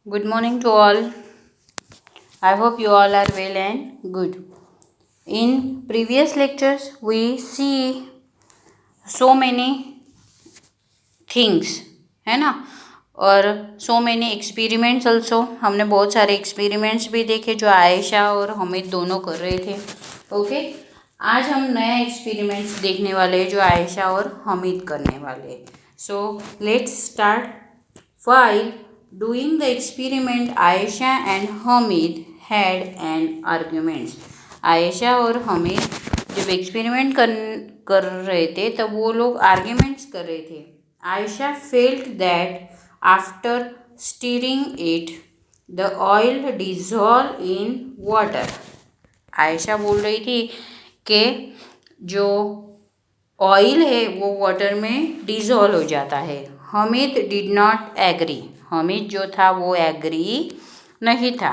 Good morning to all. I hope you all are well and good. In previous lectures, we see so many things, है ना, और so many experiments also. हमने बहुत सारे experiments भी देखे जो आयशा और हमीद दोनों कर रहे थे. ओके, आज हम नया एक्सपेरिमेंट्स देखने वाले हैं जो आयशा और हमीद करने वाले हैं. So let's start. While doing the experiment, Ayesha and Hamid had an argument. Ayesha और हमीद जब एक्सपेरिमेंट कर रहे थे तब वो लोग आर्ग्यूमेंट्स कर रहे थे. Ayesha felt that after steering it the oil dissolve in water. Ayesha बोल रही थी कि जो ऑयल है वो वाटर में डिजॉल्व हो जाता है. Hamid did not agree. Hamid जो था वो एग्री नहीं था.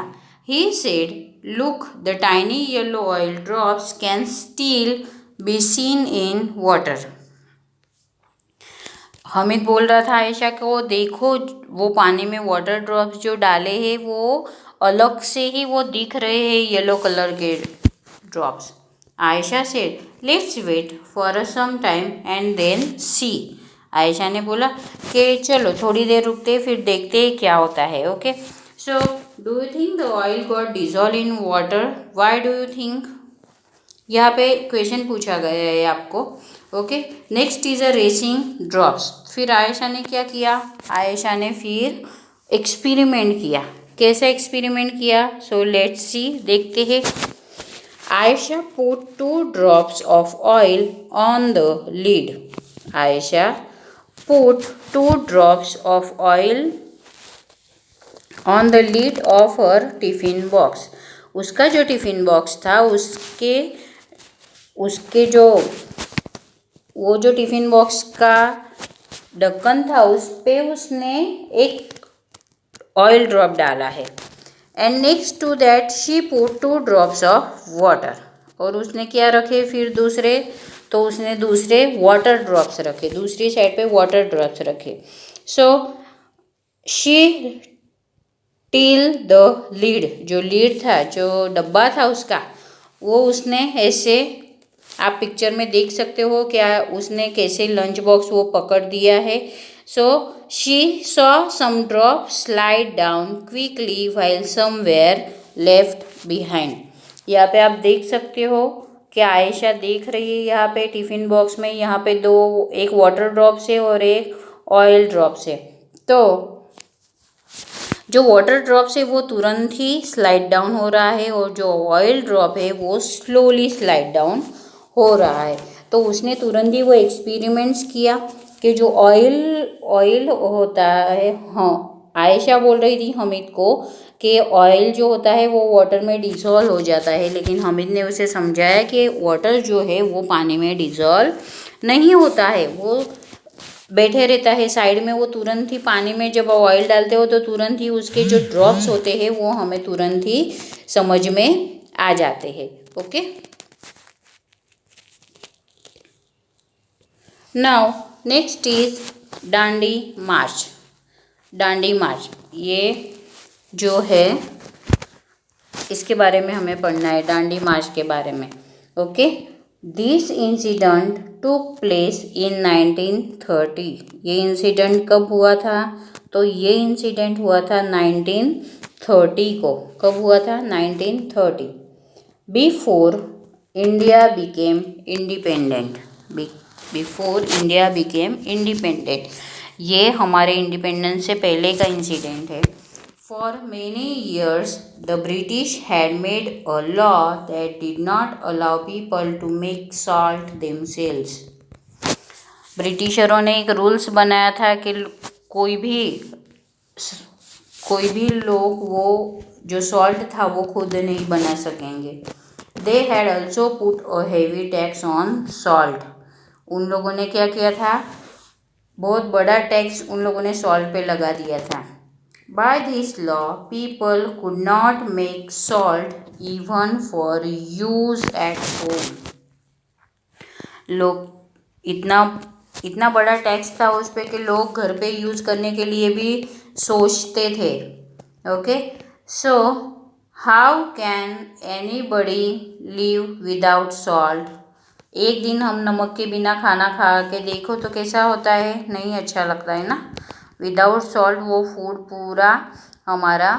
He said look the tiny yellow oil drops can still be seen in water. Hamid बोल रहा था आयशा को, देखो वो पानी में वाटर ड्रॉप्स जो डाले हैं वो अलग से ही वो दिख रहे हैं, येलो कलर के drops. Ayesha said let's wait for some time and then see. Ayesha ने बोला कि चलो थोड़ी देर रुकते फिर देखते हैं क्या होता है. Okay, so do you think the oil got dissolve in water? Why do you think? यहाँ पे क्वेश्चन पूछा गया है आपको. Okay, next is a racing drops. फिर आयशा ने क्या किया? आयशा ने फिर एक्सपेरिमेंट किया. कैसा एक्सपेरिमेंट किया? सो लेट्स सी, देखते हैं. Ayesha put 2 drops of oil on the lid. Ayesha put 2 drops of oil on the lid of her tiffin box. उसका जो टिफ़िन बॉक्स था उसके जो वो जो टिफ़िन बॉक्स का ढक्कन था उस पे उसने एक ऑयल ड्रॉप डाला है. And next to that she put 2 drops of water. और उसने क्या रखे फिर दूसरे? तो उसने दूसरे वाटर ड्रॉप्स रखे, दूसरी साइड पे वाटर ड्रॉप्स रखे. So she till the lead, जो लीड था, जो डब्बा था उसका, वो उसने ऐसे, आप पिक्चर में देख सकते हो क्या उसने कैसे लंच बॉक्स वो पकड़ दिया है. So she saw some drop slide down quickly while somewhere left behind. यहाँ पे आप देख सकते हो कि आयशा देख रही है यहाँ पे टिफ़िन बॉक्स में, यहाँ पे दो, एक वाटर ड्रॉप से और एक ऑयल ड्रॉप से. तो जो वाटर ड्रॉप है वो तुरंत ही स्लाइड डाउन हो रहा है और जो ऑयल ड्रॉप है वो स्लोली स्लाइड डाउन हो रहा है. तो उसने तुरंत ही वो एक्सपेरिमेंट्स किया कि जो ऑयल होता है, हाँ, आयशा बोल रही थी हमीद को कि ऑयल जो होता है वो वाटर में डिज़ोल्व हो जाता है, लेकिन हमीद ने उसे समझाया कि वाटर जो है वो पानी में डिज़ोल्व नहीं होता है, वो बैठे रहता है साइड में. वो तुरंत ही पानी में जब ऑयल डालते हो तो तुरंत ही उसके जो ड्रॉप्स होते हैं वो हमें तुरंत ही समझ में आ जाते हैं. ओके, नाउ नेक्स्ट इज डांडी मार्च. डांडी मार्च ये जो है इसके बारे में हमें पढ़ना है, डांडी मार्च के बारे में. Okay, this incident took place in 1930. ये इंसिडेंट कब हुआ था? तो ये इंसिडेंट हुआ था 1930 को. कब हुआ था? 1930. Before India became independent. Before India became independent, ये हमारे इंडिपेंडेंस से पहले का इंसिडेंट है. For many years, the British had made a law that did not allow people to make salt themselves. ब्रिटिशरों ने एक रूल्स बनाया था कि कोई भी लोग वो जो सॉल्ट था वो खुद नहीं बना सकेंगे. They had also put a heavy tax on salt. उन लोगों ने क्या किया था? बहुत बड़ा टैक्स उन लोगों ने सॉल्ट पे लगा दिया था. By this law, people could not make salt even for use at home. लोग इतना बड़ा टैक्स था उस पे कि लोग घर पे यूज़ करने के लिए भी सोचते थे. Okay, so how can anybody live without salt. एक दिन हम नमक के बिना खाना खा के देखो तो कैसा होता है, नहीं अच्छा लगता है ना। विदाउट सॉल्ट वो फूड पूरा हमारा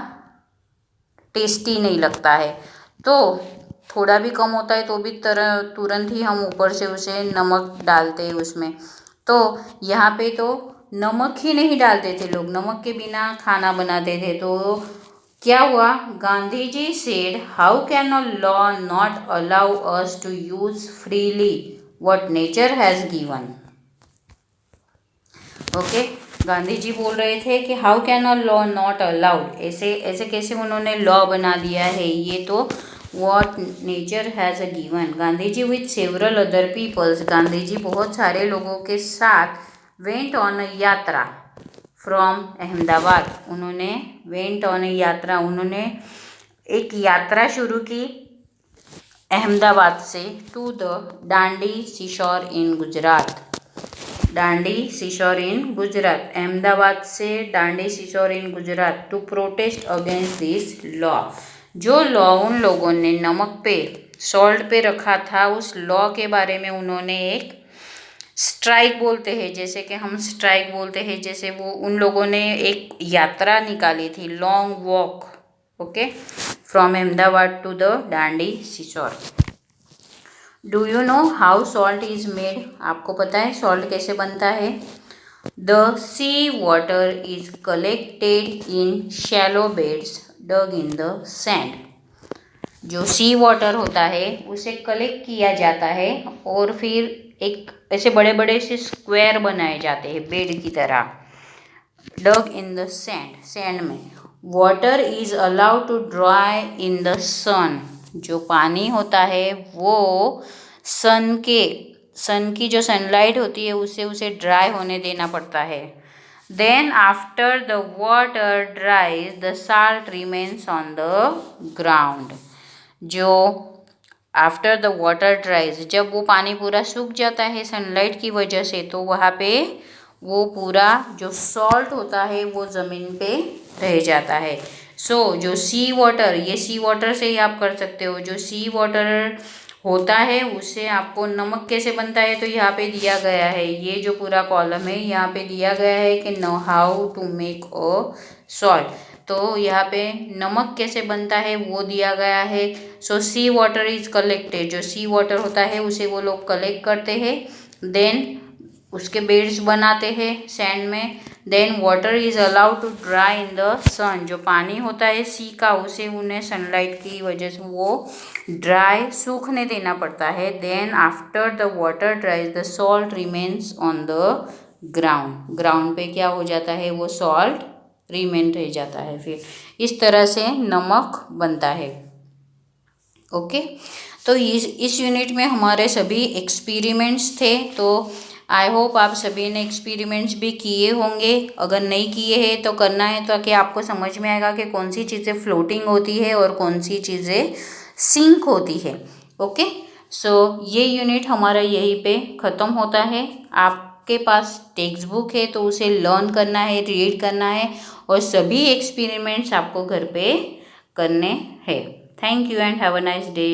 टेस्टी नहीं लगता है। तो थोड़ा भी कम होता है तो भी तुरंत ही हम ऊपर से उसे नमक डालते हैं उसमें। तो यहाँ पे तो नमक ही नहीं डालते थे लोग, नमक के बिना खाना बनाते थे। तो क्या हुआ, Gandhi ji said how can a law not allow us to use freely what nature has given. Okay, Gandhi ji बोल रहे थे कि how can a law not allowed, ऐसे ऐसे कैसे उन्होंने लॉ बना दिया है, ये तो what nature has a given. Gandhi ji with several other peoples, Gandhi ji बहुत सारे लोगों के साथ वेंट ऑन अ यात्रा फ्रॉम अहमदाबाद, उन्होंने वेंट ऑन अ यात्रा, उन्होंने एक यात्रा शुरू की अहमदाबाद से to the Dandi seashore in Gujarat. Dandi seashore in Gujarat, Ahmedabad से Dandi seashore in Gujarat to protest against this law. जो लॉ उन लोगों ने नमक पे, सॉल्ट पे रखा था, उस लॉ के बारे में उन्होंने एक स्ट्राइक बोलते हैं, जैसे कि हम स्ट्राइक बोलते हैं, जैसे वो उन लोगों ने एक यात्रा निकाली थी, long walk, okay, from Ahmedabad to the Dandi seashore. Do you know how salt is made, आपको पता है सॉल्ट कैसे बनता है। The sea water is collected in shallow beds dug in the sand. जो सी वाटर होता है उसे कलेक्ट किया जाता है और फिर एक ऐसे बड़े बड़े से स्क्वायर बनाए जाते हैं बेड की तरह, dug in the sand, sand में। Water is allowed to dry in the sun, जो पानी होता है वो सन की जो सनलाइट होती है उससे उसे ड्राई होने देना पड़ता है। Then after the water dries the salt remains on the ground. जो आफ्टर द वाटर ड्राइज, जब वो पानी पूरा सूख जाता है सनलाइट की वजह से, तो वहाँ पे वो पूरा जो सॉल्ट होता है वो ज़मीन पे रह जाता है। सो जो सी वाटर, ये सी वाटर से ही आप कर सकते हो, जो सी वाटर होता है उससे आपको नमक कैसे बनता है, तो यहाँ पे दिया गया है, ये जो पूरा कॉलम है यहाँ पे दिया गया है कि know how to make a salt. तो यहाँ पे नमक कैसे बनता है वो दिया गया है। सो सी वाटर इज कलेक्टेड, जो सी वाटर होता है उसे वो लोग कलेक्ट करते हैं, देन उसके बेड्स बनाते हैं सैंड में। Then water is allowed to dry in the sun, जो पानी होता है सी का उसे उन्हें सनलाइट की वजह से वो ड्राई सूखने देना पड़ता है। Then after the water dries the salt remains on the ground, ground पे क्या हो जाता है वो सॉल्ट रिमेन रह जाता है। फिर इस तरह से नमक बनता है। ओके, तो इस यूनिट में हमारे सभी एक्सपेरिमेंट्स थे। तो आई होप आप सभी ने एक्सपेरिमेंट्स भी किए होंगे, अगर नहीं किए हैं तो करना है, ताकि आपको समझ में आएगा कि कौन सी चीज़ें फ्लोटिंग होती है और कौन सी चीज़ें सिंक होती है। ओके, सो ये यूनिट हमारा यहीं पे ख़त्म होता है। आपके पास टेक्स्ट बुक है तो उसे लर्न करना है, रीड करना है और सभी एक्सपेरिमेंट्स आपको घर पे करने हैं। Thank you and have a nice day.